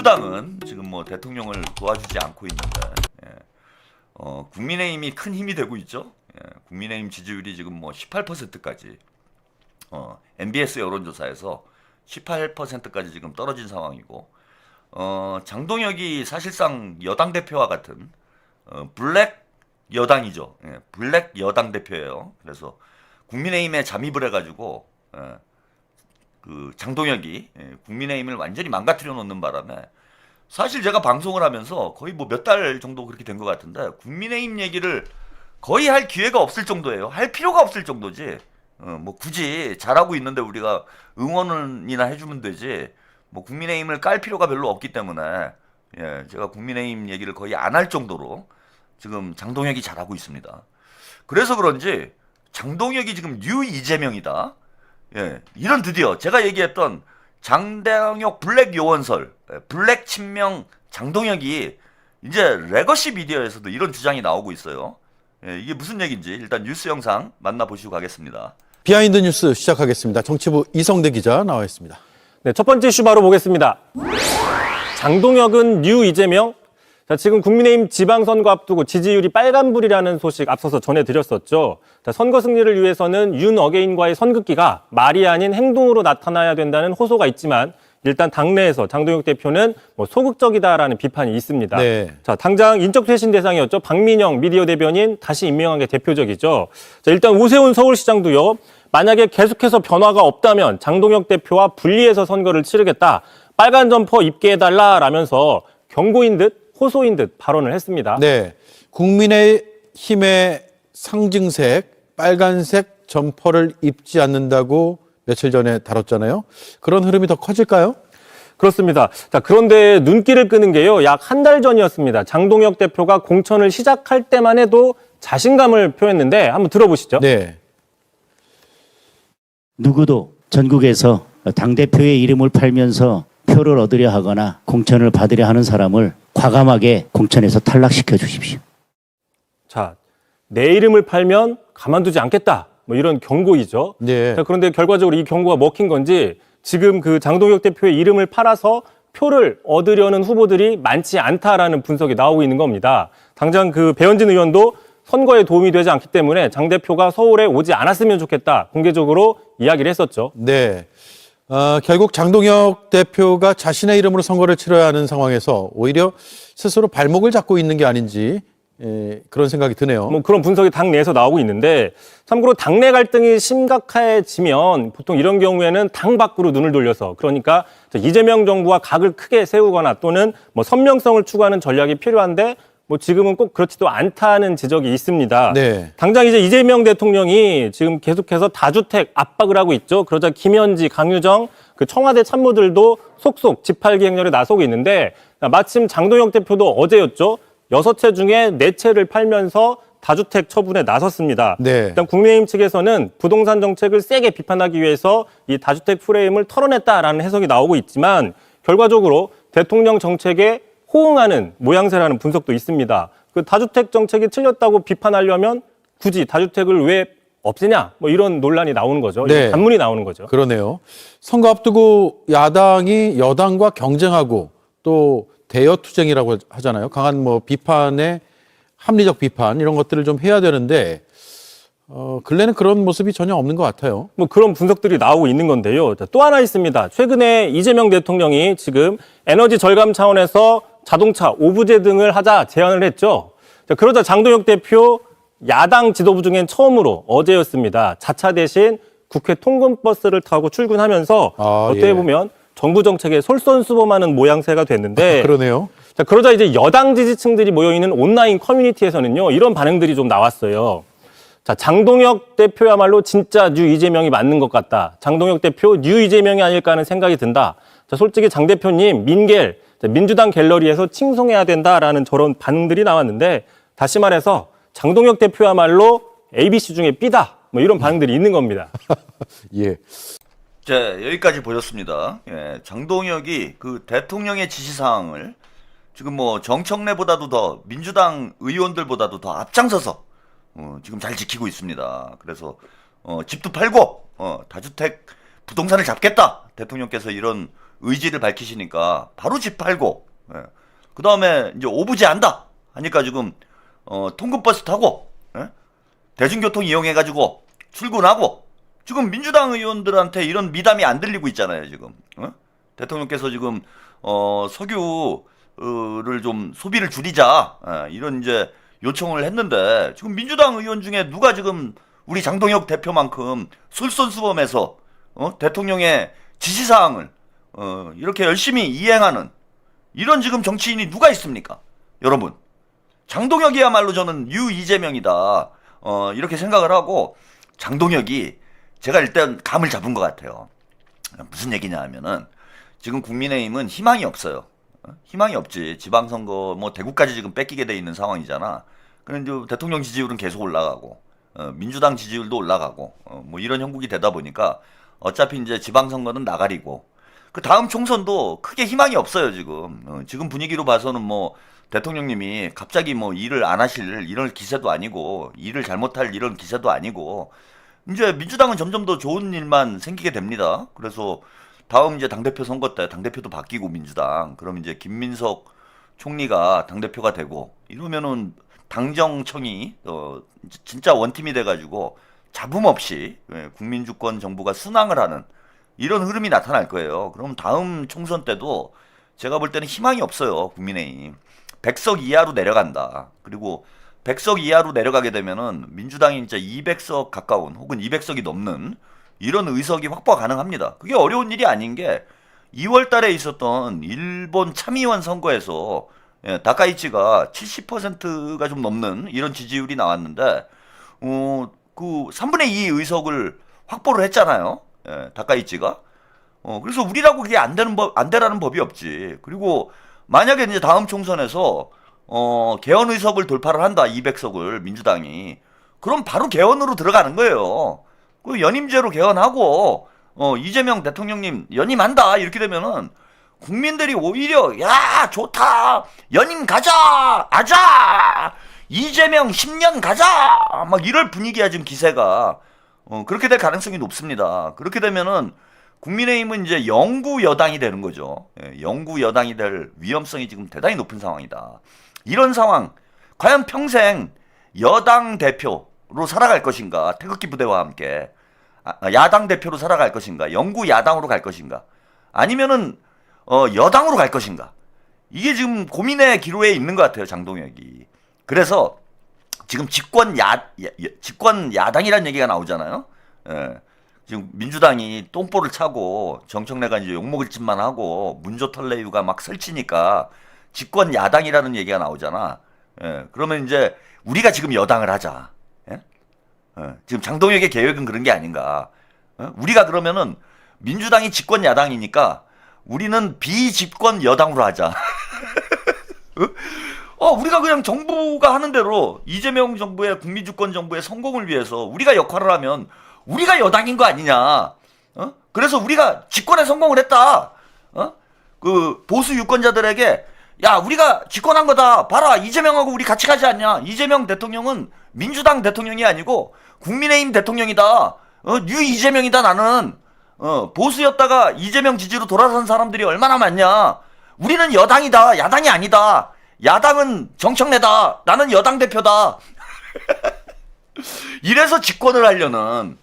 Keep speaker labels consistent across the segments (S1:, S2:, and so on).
S1: 민주당은 지금 뭐 대통령을 도와주지 않고 있는데, 국민의힘이 큰 힘이 되고 있죠. 국민의힘 지지율이 지금 뭐 18%까지, MBS 여론조사에서 18%까지 지금 떨어진 상황이고, 장동혁이 사실상 여당 대표와 같은 블랙 여당이죠. 블랙 여당 대표예요. 그래서 국민의힘에 잠입을 해가지고 그 장동혁이 국민의힘을 완전히 망가뜨려 놓는 바람에, 사실 제가 방송을 하면서 거의 뭐 몇 달 정도 그렇게 된 것 같은데 국민의힘 얘기를 거의 할 기회가 없을 정도예요. 할 필요가 없을 정도지. 뭐 굳이 잘하고 있는데 우리가 응원이나 해주면 되지. 뭐 국민의힘을 깔 필요가 별로 없기 때문에 제가 국민의힘 얘기를 거의 안 할 정도로 지금 장동혁이 잘하고 있습니다. 그래서 그런지 장동혁이 지금 뉴 이재명이다. 이런 드디어 제가 얘기했던 장동혁 블랙 요원설, 블랙 친명 장동혁이 이제 레거시 미디어에서도 이런 주장이 나오고 있어요. 이게 무슨 얘기인지 일단 뉴스 영상 만나보시고 가겠습니다.
S2: 비하인드 뉴스 시작하겠습니다. 정치부 이성대 기자 나와 있습니다.
S3: 네, 첫 번째 이슈 바로 보겠습니다. 장동혁은 뉴 이재명? 자, 지금 국민의힘 지방선거 앞두고 지지율이 빨간불이라는 소식 앞서서 전해드렸었죠. 자, 선거 승리를 위해서는 윤 어게인과의 선긋기가 말이 아닌 행동으로 나타나야 된다는 호소가 있지만 일단 당내에서 장동혁 대표는 뭐 소극적이다라는 비판이 있습니다.
S2: 네.
S3: 자, 당장 인적 쇄신 대상이었죠. 박민영 미디어 대변인 다시 임명한 게 대표적이죠. 자, 일단 오세훈 서울시장도요. 만약에 계속해서 변화가 없다면 장동혁 대표와 분리해서 선거를 치르겠다. 빨간 점퍼 입게 해달라라면서 경고인 듯 호소인 듯 발언을 했습니다.
S2: 네, 국민의힘의 상징색 빨간색 점퍼를 입지 않는다고 며칠 전에 다뤘잖아요. 그런 흐름이 더 커질까요?
S3: 그렇습니다. 자, 그런데 눈길을 끄는 게요. 약 한 달 전이었습니다. 장동혁 대표가 공천을 시작할 때만 해도 자신감을 표했는데 한번 들어보시죠.
S2: 네.
S4: 누구도 전국에서 당대표의 이름을 팔면서 표를 얻으려 하거나 공천을 받으려 하는 사람을 과감하게 공천에서 탈락시켜 주십시오.
S3: 자, 내 이름을 팔면 가만두지 않겠다. 뭐 이런 경고이죠.
S2: 네.
S3: 자, 그런데 결과적으로 이 경고가 먹힌 건지 지금 그 장동혁 대표의 이름을 팔아서 표를 얻으려는 후보들이 많지 않다라는 분석이 나오고 있는 겁니다. 당장 그 배현진 의원도 선거에 도움이 되지 않기 때문에 장 대표가 서울에 오지 않았으면 좋겠다. 공개적으로 이야기를 했었죠.
S2: 네. 결국 장동혁 대표가 자신의 이름으로 선거를 치러야 하는 상황에서 오히려 스스로 발목을 잡고 있는 게 아닌지 그런 생각이 드네요.
S3: 뭐 그런 분석이 당내에서 나오고 있는데 참고로 당내 갈등이 심각해지면 보통 이런 경우에는 당 밖으로 눈을 돌려서 그러니까 이재명 정부와 각을 크게 세우거나 또는 뭐 선명성을 추구하는 전략이 필요한데 뭐 지금은 꼭 그렇지도 않다는 지적이 있습니다.
S2: 네.
S3: 당장 이제 이재명 대통령이 지금 계속해서 다주택 압박을 하고 있죠. 그러자 김현지, 강유정, 그 청와대 참모들도 속속 집팔기 행렬에 나서고 있는데 마침 장동혁 대표도 어제였죠. 6채 중에 4채를 팔면서 다주택 처분에 나섰습니다.
S2: 네.
S3: 일단 국민의힘 측에서는 부동산 정책을 세게 비판하기 위해서 이 다주택 프레임을 털어냈다라는 해석이 나오고 있지만 결과적으로 대통령 정책에 호응하는 모양새라는 분석도 있습니다. 그 다주택 정책이 틀렸다고 비판하려면 굳이 다주택을 왜 없애냐? 뭐 이런 논란이 나오는 거죠.
S2: 네.
S3: 반문이 나오는 거죠.
S2: 그러네요. 선거 앞두고 야당이 여당과 경쟁하고 또 대여투쟁이라고 하잖아요. 강한 뭐 비판에 합리적 비판 이런 것들을 좀 해야 되는데 근래는 그런 모습이 전혀 없는 것 같아요.
S3: 뭐 그런 분석들이 나오고 있는 건데요. 또 하나 있습니다. 최근에 이재명 대통령이 지금 에너지 절감 차원에서 자동차, 오브제 등을 하자 제안을 했죠. 그러자 장동혁 대표 야당 지도부 중엔 처음으로 어제였습니다. 자차 대신 국회 통근버스를 타고 출근하면서 어떻게 보면 정부 정책에 솔선수범하는 모양새가 됐는데
S2: 그러네요.
S3: 자, 그러자 이제 여당 지지층들이 모여있는 온라인 커뮤니티에서는요. 이런 반응들이 좀 나왔어요. 자, 장동혁 대표야말로 진짜 뉴 이재명이 맞는 것 같다. 장동혁 대표 뉴 이재명이 아닐까 하는 생각이 든다. 자, 솔직히 장 대표님 민겔, 민주당 갤러리에서 칭송해야 된다라는 저런 반응들이 나왔는데 다시 말해서 장동혁 대표야말로 ABC 중에 B다. 뭐 이런 반응들이 있는 겁니다.
S2: 예.
S1: 자, 여기까지 보셨습니다. 장동혁이 그 대통령의 지시사항을 지금 뭐 정청래보다도 더 민주당 의원들보다도 더 앞장서서 지금 잘 지키고 있습니다. 그래서 집도 팔고 다주택 부동산을 잡겠다. 대통령께서 이런 의지를 밝히시니까 바로 집 팔고, 예. 그 다음에 이제 오부제한다 하니까 지금 통근버스 타고, 예? 대중교통 이용해가지고 출근하고, 지금 민주당 의원들한테 이런 미담이 안 들리고 있잖아요 지금. 대통령께서 지금 석유를 좀 소비를 줄이자, 이런 이제 요청을 했는데, 지금 민주당 의원 중에 누가 지금 우리 장동혁 대표만큼 솔선수범해서 대통령의 지시사항을 이렇게 열심히 이행하는 이런 지금 정치인이 누가 있습니까? 여러분, 장동혁이야말로 저는 뉴 이재명이다, 이렇게 생각을 하고, 장동혁이 제가 일단 감을 잡은 것 같아요. 무슨 얘기냐 하면은, 지금 국민의힘은 희망이 없어요. 희망이 없지. 지방선거 뭐 대구까지 지금 뺏기게 돼 있는 상황이잖아. 그런데 대통령 지지율은 계속 올라가고, 민주당 지지율도 올라가고, 뭐 이런 형국이 되다 보니까 어차피 이제 지방선거는 나가리고, 그 다음 총선도 크게 희망이 없어요 지금. 지금 분위기로 봐서는 뭐 대통령님이 갑자기 뭐 일을 안 하실 이런 기세도 아니고, 일을 잘못할 이런 기세도 아니고, 이제 민주당은 점점 더 좋은 일만 생기게 됩니다. 그래서 다음 이제 당대표 선거 때 당대표도 바뀌고 민주당, 그럼 이제 김민석 총리가 당대표가 되고, 이러면은 당정청이 진짜 원팀이 돼가지고 잡음 없이 국민주권 정부가 순항을 하는 이런 흐름이 나타날 거예요. 그럼 다음 총선 때도 제가 볼 때는 희망이 없어요. 국민의힘 100석 이하로 내려간다. 그리고 100석 이하로 내려가게 되면은 민주당이 이제 200석 가까운 혹은 200석이 넘는 이런 의석이 확보가 가능합니다. 그게 어려운 일이 아닌 게 2월 달에 있었던 일본 참의원 선거에서 다카이치가 70%가 좀 넘는 이런 지지율이 나왔는데, 그 3분의 2 의석을 확보를 했잖아요. 다카이치가. 그래서 우리라고 그게 안 되라는 법이 없지. 그리고 만약에 이제 다음 총선에서 개헌 의석을 돌파를 한다, 200석을 민주당이. 그럼 바로 개헌으로 들어가는 거예요. 그 연임제로 개헌하고 이재명 대통령님 연임한다 이렇게 되면은 국민들이 오히려 야 좋다, 연임 가자, 아자, 이재명 10년 가자, 막 이럴 분위기야 지금 기세가. 그렇게 될 가능성이 높습니다. 그렇게 되면은 국민의힘은 이제 영구 여당이 되는 거죠. 영구 여당이 될 위험성이 지금 대단히 높은 상황이다. 이런 상황, 과연 평생 여당 대표로 살아갈 것인가, 태극기 부대와 함께 야당 대표로 살아갈 것인가, 영구 야당으로 갈 것인가, 아니면은 여당으로 갈 것인가, 이게 지금 고민의 기로에 있는 것 같아요 장동혁이. 그래서 지금 집권 야당이라는 얘기가 나오잖아요. 지금 민주당이 똥볼을 차고 정청래가 이제 욕먹을 짓만 하고 문조털레유가 막 설치니까 집권 야당이라는 얘기가 나오잖아. 그러면 이제 우리가 지금 여당을 하자. 지금 장동혁의 계획은 그런 게 아닌가. 우리가 그러면은 민주당이 집권 야당이니까 우리는 비집권 여당으로 하자. 우리가 그냥 정부가 하는 대로 이재명 정부의 국민주권 정부의 성공을 위해서 우리가 역할을 하면 우리가 여당인 거 아니냐. 그래서 우리가 집권에 성공을 했다. 그 보수 유권자들에게 야 우리가 집권한 거다. 봐라 이재명하고 우리 같이 가지 않냐. 이재명 대통령은 민주당 대통령이 아니고 국민의힘 대통령이다. 뉴 이재명이다 나는. 보수였다가 이재명 지지로 돌아선 사람들이 얼마나 많냐. 우리는 여당이다. 야당이 아니다. 야당은 정청래다. 나는 여당 대표다. 이래서 집권을 하려는,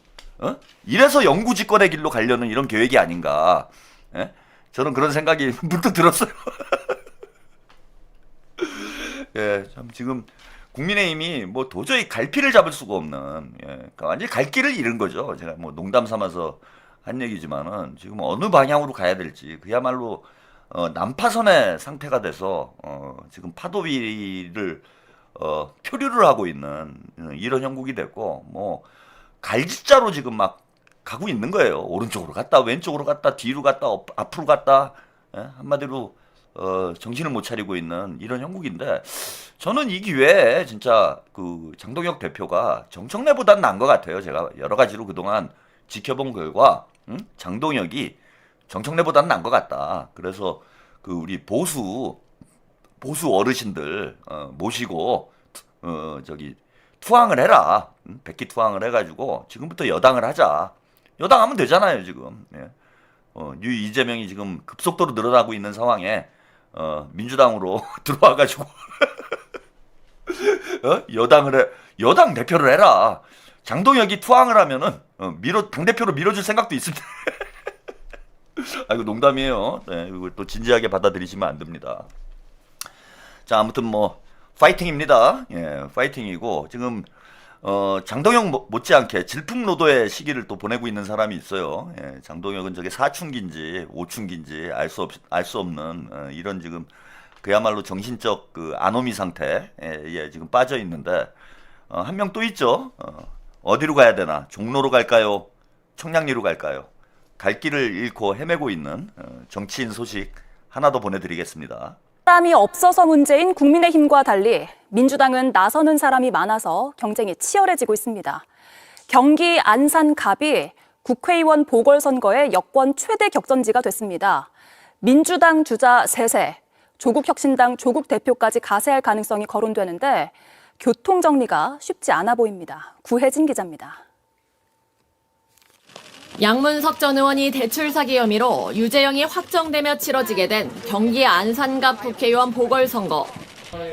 S1: 이래서 영구 집권의 길로 가려는 이런 계획이 아닌가. 저는 그런 생각이 문득 들었어요. 참 지금 국민의힘이 뭐 도저히 갈피를 잡을 수가 없는, 그러니까 완전히 갈 길을 잃은 거죠. 제가 뭐 농담 삼아서 한 얘기지만은 지금 어느 방향으로 가야 될지 그야말로 난파선의 상태가 돼서 지금 파도 위를 표류를 하고 있는 이런 형국이 됐고, 뭐 갈짓자로 지금 막 가고 있는 거예요. 오른쪽으로 갔다 왼쪽으로 갔다 뒤로 갔다 앞으로 갔다. 한마디로 정신을 못 차리고 있는 이런 형국인데, 저는 이 기회에 진짜 그 장동혁 대표가 정청래보다는 나은 것 같아요. 제가 여러 가지로 그동안 지켜본 결과 장동혁이 정청래보다는 나은 것 같다. 그래서 그 우리 보수 어르신들 모시고 저기 투항을 해라. 백기 투항을 해가지고 지금부터 여당을 하자. 여당하면 되잖아요 지금. 뉴 이재명이 지금 급속도로 늘어나고 있는 상황에 민주당으로 들어와가지고 여당 대표를 해라. 장동혁이 투항을 하면은 당대표로 밀어줄 생각도 있을 텐데. 아이고 농담이에요. 네, 이거 또 진지하게 받아들이시면 안 됩니다. 자, 아무튼 뭐 파이팅입니다. 예, 파이팅이고 지금 장동혁 못지않게 질풍노도의 시기를 또 보내고 있는 사람이 있어요. 예, 장동혁은 저게 사춘기인지 오춘기인지 알 수 없는 이런 지금 그야말로 정신적 그 아노미 상태에 지금 빠져 있는데 한 명 또 있죠. 어디로 가야 되나? 종로로 갈까요? 청량리로 갈까요? 갈 길을 잃고 헤매고 있는 정치인 소식 하나 더 보내드리겠습니다.
S5: 사람이 없어서 문제인 국민의힘과 달리 민주당은 나서는 사람이 많아서 경쟁이 치열해지고 있습니다. 경기 안산갑이 국회의원 보궐선거의 여권 최대 격전지가 됐습니다. 민주당 주자 3세, 조국혁신당 조국 대표까지 가세할 가능성이 거론되는데 교통 정리가 쉽지 않아 보입니다. 구혜진 기자입니다.
S6: 양문석 전 의원이 대출 사기 혐의로 유죄형이 확정되며 치러지게 된 경기 안산갑 국회의원 보궐선거.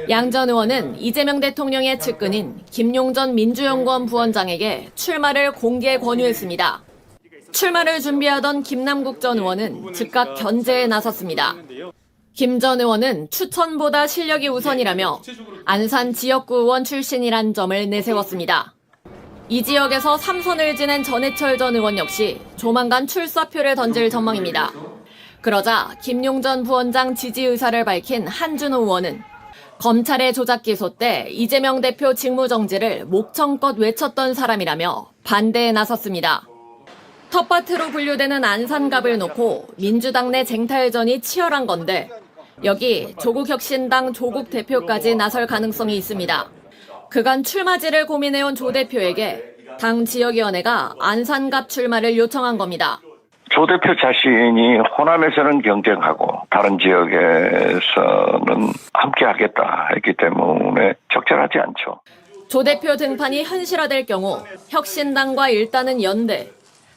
S6: 양 전 의원은 이재명 대통령의 측근인 김용전 민주연구원 부원장에게 출마를 공개 권유했습니다. 출마를 준비하던 김남국 전 의원은 즉각 견제에 나섰습니다. 김 전 의원은 추천보다 실력이 우선이라며 안산 지역구 의원 출신이란 점을 내세웠습니다. 이 지역에서 3선을 지낸 전해철 전 의원 역시 조만간 출사표를 던질 전망입니다. 그러자 김용전 부원장 지지 의사를 밝힌 한준호 의원은 검찰의 조작 기소 때 이재명 대표 직무정지를 목청껏 외쳤던 사람이라며 반대에 나섰습니다. 텃밭으로 분류되는 안산갑을 놓고 민주당 내 쟁탈전이 치열한 건데 여기 조국혁신당 조국 대표까지 나설 가능성이 있습니다. 그간 출마지를 고민해온 조 대표에게 당 지역위원회가 안산갑 출마를 요청한 겁니다.
S7: 조 대표 자신이 호남에서는 경쟁하고 다른 지역에서는 함께하겠다 했기 때문에 적절하지 않죠.
S6: 조 대표 등판이 현실화될 경우 혁신당과 일단은 연대,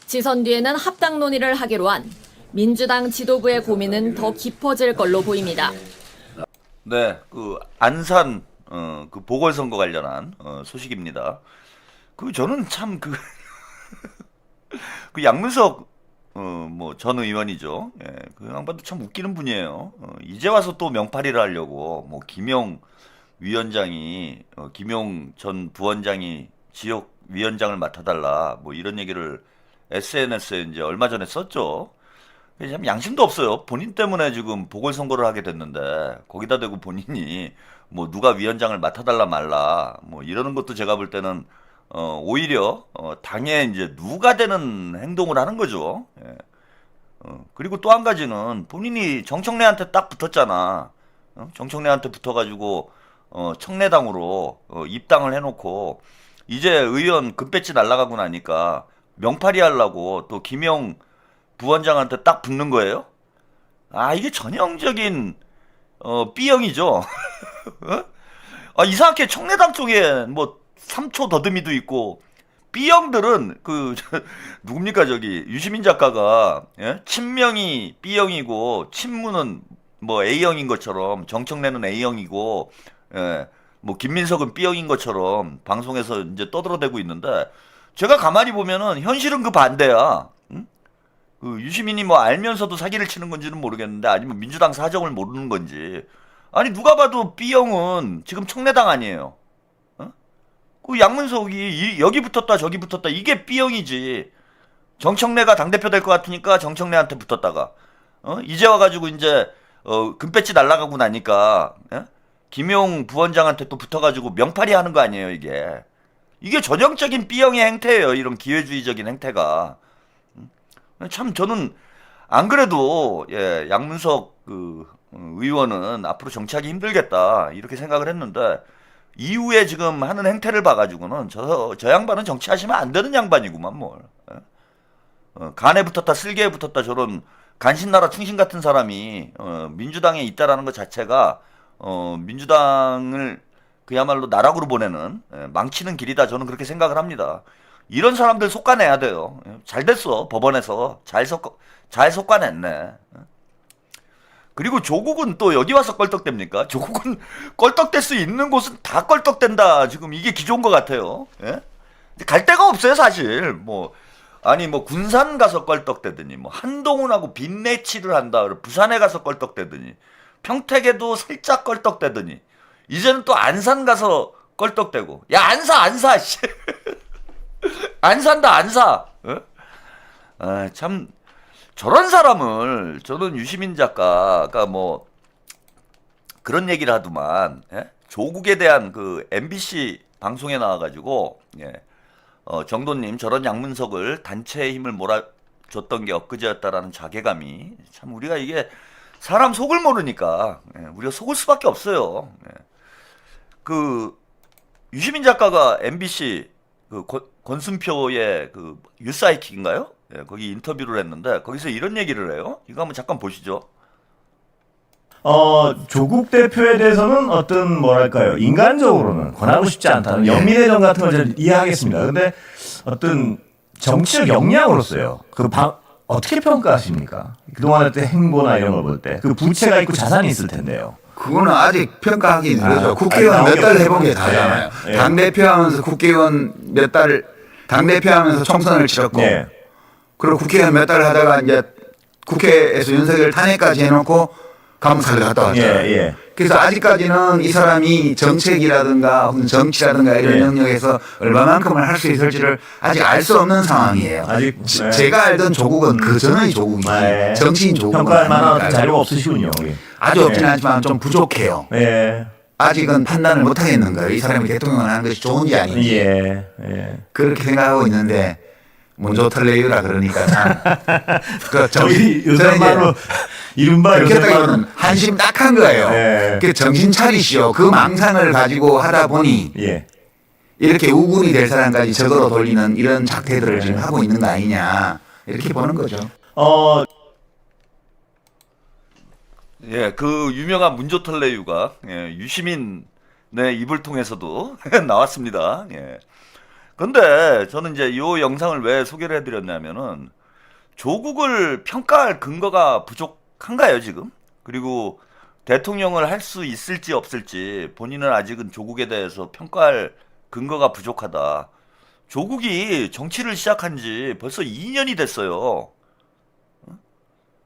S6: 지선 뒤에는 합당 논의를 하기로 한 민주당 지도부의 고민은 더 깊어질 걸로 보입니다.
S1: 네, 그 안산 그 보궐선거 관련한 소식입니다. 그 저는 참 그 양문석 뭐 전 의원이죠. 예, 그 양반도 참 웃기는 분이에요. 이제 와서 또 명팔이를 하려고 뭐 김용 위원장이 김용 전 부원장이 지역 위원장을 맡아달라 뭐 이런 얘기를 SNS에 이제 얼마 전에 썼죠. 참 양심도 없어요. 본인 때문에 지금 보궐선거를 하게 됐는데 거기다 대고 본인이 뭐 누가 위원장을 맡아달라 말라 뭐 이러는 것도 제가 볼 때는 오히려 당에 이제 누가 되는 행동을 하는 거죠. 예. 그리고 또 한 가지는 본인이 정청래한테 딱 붙었잖아. 정청래한테 붙어가지고 청래당으로 입당을 해놓고 이제 의원 금배지 날라가고 나니까 명팔이 하려고 또 김영 부원장한테 딱 붙는 거예요? 아, 이게 전형적인 B형이죠. 이상하게 청래당 쪽에 뭐 3초 더듬이도 있고 B형들은 누굽니까 저기 유시민 작가가 예? 친명이 B형이고 친문은 뭐 A형인 것처럼 정청래는 A형이고 예? 뭐 김민석은 B형인 것처럼 방송에서 이제 떠들어대고 있는데 제가 가만히 보면은 현실은 그 반대야. 응? 그 유시민이 뭐 알면서도 사기를 치는 건지는 모르겠는데 아니면 민주당 사정을 모르는 건지 아니 누가 봐도 B형은 지금 청래당 아니에요. 그 양문석이 여기 붙었다 저기 붙었다 이게 B형이지. 정청래가 당대표 될 것 같으니까 정청래한테 붙었다가 이제 와가지고 이제 금배지 날라가고 나니까 김용 부원장한테 또 붙어가지고 명팔이 하는 거 아니에요 이게. 이게 전형적인 B형의 행태예요. 이런 기회주의적인 행태가. 참 저는 안 그래도 예, 양문석 의원은 앞으로 정치하기 힘들겠다 이렇게 생각을 했는데 이후에 지금 하는 행태를 봐가지고는 저 양반은 정치하시면 안 되는 양반이구만 뭘. 간에 붙었다 쓸개에 붙었다 저런 간신나라 충신 같은 사람이 민주당에 있다라는 것 자체가 민주당을 그야말로 나락으로 보내는 망치는 길이다 저는 그렇게 생각을 합니다. 이런 사람들 속아내야 돼요. 잘 됐어. 법원에서 잘 속아냈네. 그리고 조국은 또 여기 와서 껄떡댑니까? 조국은 껄떡댈 수 있는 곳은 다 껄떡댄다. 지금 이게 기조인 것 같아요. 예? 갈 데가 없어요, 사실. 뭐 아니 뭐 군산 가서 껄떡대더니 뭐 한동훈하고 빚내치를 한다. 부산에 가서 껄떡대더니 평택에도 살짝 껄떡대더니 이제는 또 안산 가서 껄떡대고. 야, 안 사, 씨. 안 산다, 안 사. 어? 아, 참 저런 사람을 저는 유시민 작가가 뭐 그런 얘기를 하더만, 예? 조국에 대한 그 MBC 방송에 나와가지고, 예. 정도님 저런 양문석을 단체의 힘을 몰아줬던 게 엊그제였다라는 자괴감이 참 우리가 이게 사람 속을 모르니까 예, 우리가 속을 수밖에 없어요. 예. 그 유시민 작가가 MBC 그 권순표의 그 유사이킥인가요? 예, 거기 인터뷰를 했는데 거기서 이런 얘기를 해요. 이거 한번 잠깐 보시죠.
S8: 조국 대표에 대해서는 어떤 뭐랄까요 인간적으로는 권하고 싶지 않다는 연민의정 같은 걸 저는 이해하겠습니다. 근데 어떤 정치적 역량으로서요. 어떻게 평가하십니까? 그동안 어떤 행보나 이런 걸 볼 때 그 부채가 있고 자산이 있을 텐데요.
S9: 그거는 아직 평가하기 이르죠. 국회의원 몇 달 해본 게 다잖아요.
S8: 예.
S9: 당대표 하면서 국회의원 몇 달, 당대표 하면서 총선을 치렀고,
S8: 예.
S9: 그리고 국회의원 몇 달 하다가 이제 국회에서 윤석열 탄핵까지 해놓고 감사를 갔다 왔잖아요.
S8: 예, 예.
S9: 그래서 아직까지는 이 사람이 정책이라든가 혹은 정치라든가 이런
S8: 예.
S9: 영역에서 얼마만큼을 할 수 있을지를 아직 알 수 없는 상황이에요.
S8: 아직 네.
S9: 제가 알던 조국은 그 전의 조국이지
S8: 예.
S9: 정치인 조국은
S8: 평가할 만한
S9: 아니니까요.
S8: 자료가 없으시군요. 예.
S9: 아주 없지는 않지만 좀 부족해요.
S8: 예.
S9: 아직은 판단을 못 하겠는 거예요. 이 사람이 대통령을 하는 것이 좋은지 아닌지.
S8: 예. 예.
S9: 그렇게 생각하고 있는데 먼저 털레유라 그러니까 참. 그
S8: 저희 요새 말로 이른바
S9: 그렇게
S8: 요새 말로
S9: 따지면 한심 딱한 거예요.
S8: 예.
S9: 그 정신 차리시오. 그 망상을 가지고 하다 보니
S8: 예.
S9: 이렇게 우군이 될 사람까지 적으로 돌리는 이런 작태들을 지금 하고 있는 거 아니냐. 이렇게 보는 거죠.
S1: 예, 그 유명한 문조털레유가 예, 유시민의 입을 통해서도 나왔습니다. 예. 근데 저는 이제 이 영상을 왜 소개를 해드렸냐면은 조국을 평가할 근거가 부족한가요, 지금? 그리고 대통령을 할 수 있을지 없을지 본인은 아직은 조국에 대해서 평가할 근거가 부족하다. 조국이 정치를 시작한 지 벌써 2년이 됐어요.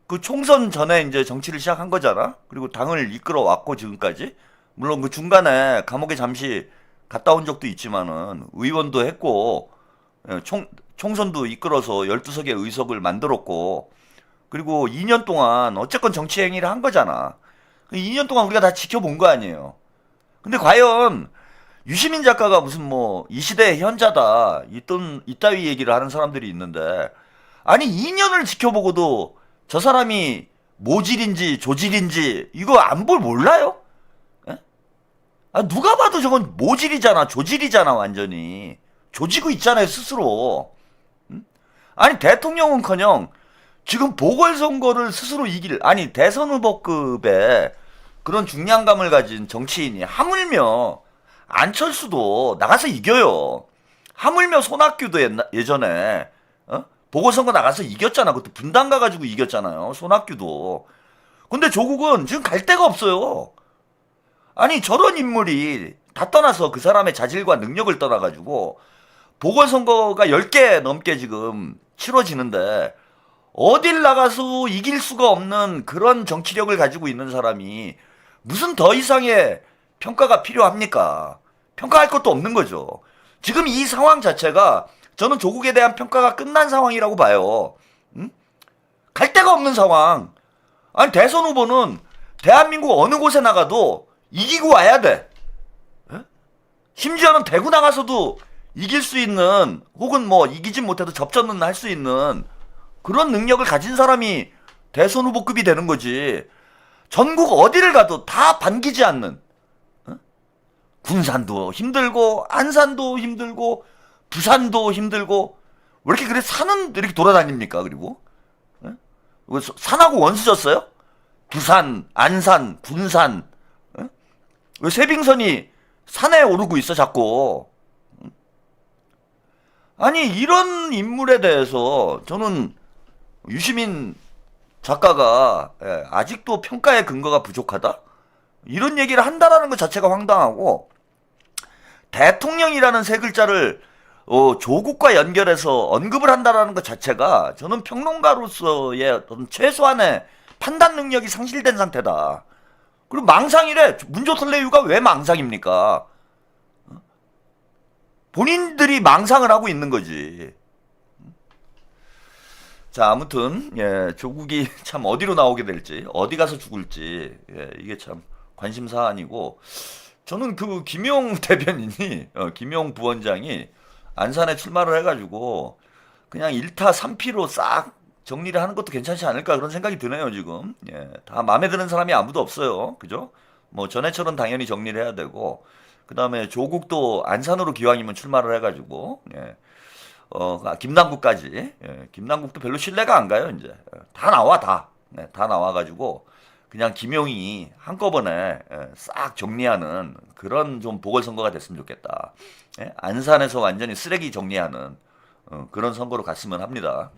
S1: 그 총선 전에 이제 정치를 시작한 거잖아. 그리고 당을 이끌어 왔고 지금까지. 물론 그 중간에 감옥에 잠시 갔다 온 적도 있지만은 의원도 했고 총선도 이끌어서 12석의 의석을 만들었고 그리고 2년 동안 어쨌건 정치 행위를 한 거잖아. 2년 동안 우리가 다 지켜본 거 아니에요. 근데 과연 유시민 작가가 무슨 뭐 이 시대의 현자다 이따위 얘기를 하는 사람들이 있는데 아니 2년을 지켜보고도 저 사람이 모질인지 조질인지 이거 안 볼 몰라요? 예? 아, 누가 봐도 저건 모질이잖아, 조질이잖아, 완전히. 조지고 있잖아요, 스스로. 응? 아니, 대통령은커녕 지금 보궐선거를 스스로 아니, 대선 후보급의 그런 중량감을 가진 정치인이 하물며 안철수도 나가서 이겨요. 하물며 손학규도 예전에 보궐선거 나가서 이겼잖아. 그것도 분당 가가지고 이겼잖아요. 손학규도. 근데 조국은 지금 갈 데가 없어요. 아니 저런 인물이 다 떠나서 그 사람의 자질과 능력을 떠나가지고 보궐선거가 10개 넘게 지금 치러지는데 어딜 나가서 이길 수가 없는 그런 정치력을 가지고 있는 사람이 무슨 더 이상의 평가가 필요합니까? 평가할 것도 없는 거죠. 지금 이 상황 자체가 저는 조국에 대한 평가가 끝난 상황이라고 봐요. 응? 갈 데가 없는 상황. 아니 대선 후보는 대한민국 어느 곳에 나가도 이기고 와야 돼. 에? 심지어는 대구 나가서도 이길 수 있는 혹은 뭐 이기진 못해도 접전은 할 수 있는 그런 능력을 가진 사람이 대선 후보급이 되는 거지. 전국 어디를 가도 다 반기지 않는. 군산도 힘들고 안산도 힘들고 부산도 힘들고 왜 이렇게 그래 산은 이렇게 돌아다닙니까? 그리고 산하고 원수졌어요? 부산, 안산, 군산 왜 세빙선이 산에 오르고 있어 자꾸? 아니 이런 인물에 대해서 저는 유시민 작가가 아직도 평가의 근거가 부족하다? 이런 얘기를 한다라는 것 자체가 황당하고, 대통령이라는 세 글자를 조국과 연결해서 언급을 한다라는 것 자체가 저는 평론가로서의 어떤 최소한의 판단 능력이 상실된 상태다. 그리고 망상이래. 문조선래유가 왜 망상입니까? 본인들이 망상을 하고 있는 거지. 자, 아무튼 조국이 참 어디로 나오게 될지, 어디 가서 죽을지, 이게 참 관심 사안이고, 저는 그 김용 대변인이, 김용 부원장이 안산에 출마를 해가지고 그냥 1타 3피로 싹 정리를 하는 것도 괜찮지 않을까 그런 생각이 드네요 지금. 다 마음에 드는 사람이 아무도 없어요, 그죠? 뭐 전해철은 당연히 정리를 해야 되고, 그 다음에 조국도 안산으로 기왕이면 출마를 해가지고, 김남국까지, 김남국도 별로 신뢰가 안 가요 이제. 다 나와 다 나와가지고 그냥 김용이 한꺼번에 싹 정리하는 그런 좀 보궐선거가 됐으면 좋겠다. 안산에서 완전히 쓰레기 정리하는 그런 선거로 갔으면 합니다.